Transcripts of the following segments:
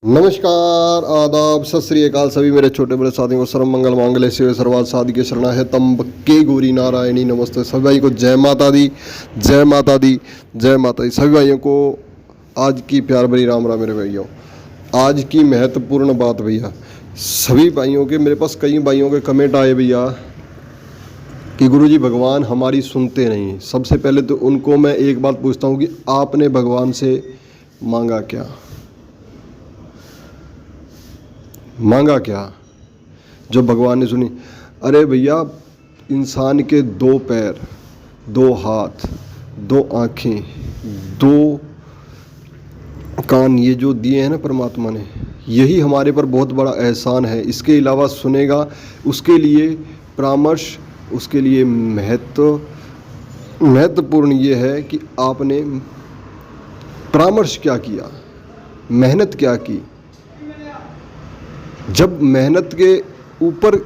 नमस्कार, आदाब, सत श्री अकाल सभी मेरे छोटे बड़े साथियों को। सर्व मंगल मांगल्ये शिवे सर्वार्थ साधिके शरणा त्र्यंबके गौरी नारायणी नमस्ते। सभी भाई को जय माता दी, जय माता दी, जय माता दी। सभी भाइयों को आज की प्यार भरी राम राम। मेरे भाइयों, आज की महत्वपूर्ण बात भैया, सभी भाइयों के, मेरे पास कई भाइयों के कमेंट आए भैया कि गुरुजी भगवान हमारी सुनते नहीं। सबसे पहले तो उनको मैं एक बात पूछता हूँ कि आपने भगवान से मांगा क्या? मांगा क्या जो भगवान ने सुनी? अरे भैया, इंसान के दो पैर, दो हाथ, दो आँखें, दो कान, ये जो दिए हैं ना परमात्मा ने, यही हमारे पर बहुत बड़ा एहसान है। इसके अलावा सुनेगा, उसके लिए परामर्श, उसके लिए महत्वपूर्ण ये है कि आपने परामर्श क्या किया, मेहनत क्या की। जब मेहनत के ऊपर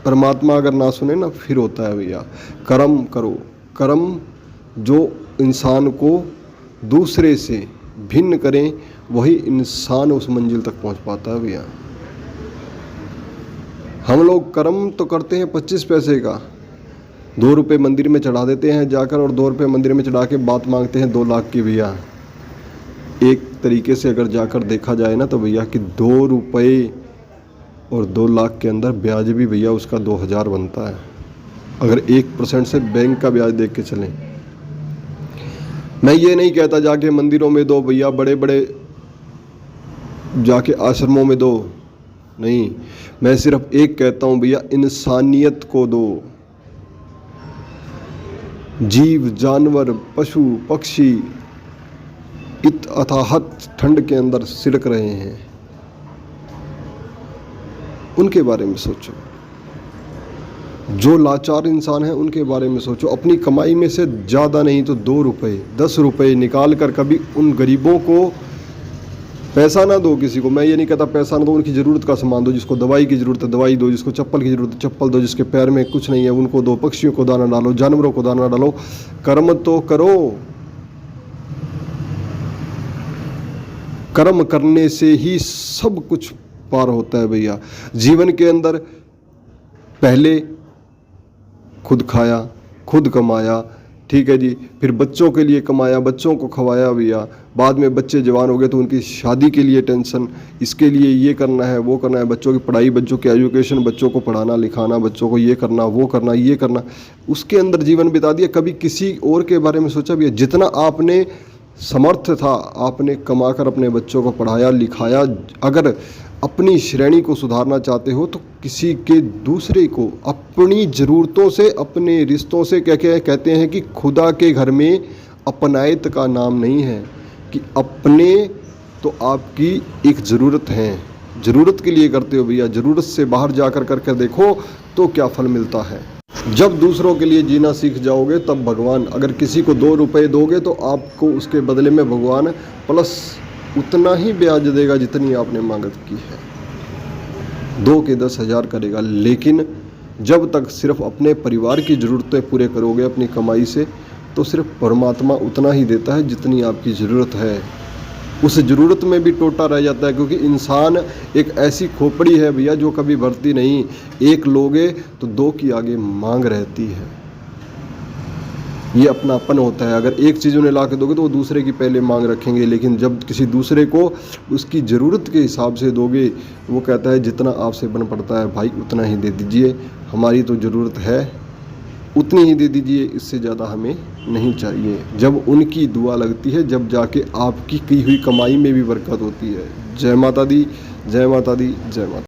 परमात्मा अगर ना सुने ना, फिर होता है भैया कर्म करो। कर्म जो इंसान को दूसरे से भिन्न करें, वही इंसान उस मंजिल तक पहुंच पाता है भैया। हम लोग कर्म तो करते हैं 25 पैसे का, 2 रुपये मंदिर में चढ़ा देते हैं जाकर, और 2 रुपये मंदिर में चढ़ा के बात मांगते हैं 2 लाख की भैया। एक तरीके से अगर जाकर देखा जाए ना तो भैया कि 2 रुपये और 2 लाख के अंदर ब्याज भी भैया उसका 2000 बनता है, अगर 1% से बैंक का ब्याज देख के चलें। मैं ये नहीं कहता जाके मंदिरों में दो भैया, बड़े बड़े जाके आश्रमों में दो, नहीं। मैं सिर्फ एक कहता हूँ भैया, इंसानियत को दो। जीव, जानवर, पशु, पक्षी इत अथाहत ठंड के अंदर सिरक रहे हैं, उनके बारे में सोचो। जो लाचार इंसान है उनके बारे में सोचो। अपनी कमाई में से ज़्यादा नहीं तो 2 रुपये, 10 रुपये निकाल कर कभी उन गरीबों को, पैसा ना दो किसी को, मैं ये नहीं कहता पैसा ना दो, उनकी ज़रूरत का सामान दो। जिसको दवाई की ज़रूरत है दवाई दो, जिसको चप्पल की ज़रूरत है चप्पल दो, जिसके पैर में कुछ नहीं है उनको दो, पक्षियों को दाना डालो, जानवरों को दाना डालो। कर्म तो करो। कर्म करने से ही सब कुछ पार होता है भैया। जीवन के अंदर पहले खुद खाया, खुद कमाया, ठीक है जी, फिर बच्चों के लिए कमाया, बच्चों को खवाया भैया। बाद में बच्चे जवान हो गए तो उनकी शादी के लिए टेंशन, इसके लिए ये करना है वो करना है, बच्चों की पढ़ाई, बच्चों की एजुकेशन, बच्चों को पढ़ाना लिखाना, बच्चों को ये करना वो करना ये करना, उसके अंदर जीवन बिता दिया। कभी किसी और के बारे में सोचा भैया? जितना आपने समर्थ था आपने कमाकर अपने बच्चों को पढ़ाया लिखाया। अगर अपनी श्रेणी को सुधारना चाहते हो तो किसी के, दूसरे को, अपनी ज़रूरतों से, अपने रिश्तों से, क्या क्या कहते हैं कि खुदा के घर में अपनायत का नाम नहीं है, कि अपने तो आपकी एक ज़रूरत है, ज़रूरत के लिए करते हो भैया। ज़रूरत से बाहर जाकर करके देखो तो क्या फल मिलता है। जब दूसरों के लिए जीना सीख जाओगे तब भगवान, अगर किसी को 2 रुपये दोगे तो आपको उसके बदले में भगवान प्लस उतना ही ब्याज देगा जितनी आपने मांगत की है। 2 के 10,000 करेगा। लेकिन जब तक सिर्फ अपने परिवार की ज़रूरतें पूरे करोगे अपनी कमाई से, तो सिर्फ परमात्मा उतना ही देता है जितनी आपकी ज़रूरत है। उस ज़रूरत में भी टोटा रह जाता है, क्योंकि इंसान एक ऐसी खोपड़ी है भैया जो कभी भरती नहीं। एक लोगे तो 2 की आगे मांग रहती है। ये अपनापन होता है। अगर एक चीज़ उन्हें ला के दोगे तो वो दूसरे की पहले मांग रखेंगे, लेकिन जब किसी दूसरे को उसकी ज़रूरत के हिसाब से दोगे, वो कहता है जितना आपसे बन पड़ता है भाई उतना ही दे दीजिए, हमारी तो ज़रूरत है, उतनी ही दे दीजिए, इससे ज़्यादा हमें नहीं चाहिए। जब उनकी दुआ लगती है, जब जाके आपकी की हुई कमाई में भी बरकत होती है। जय माता दी, जय माता दी, जय माता।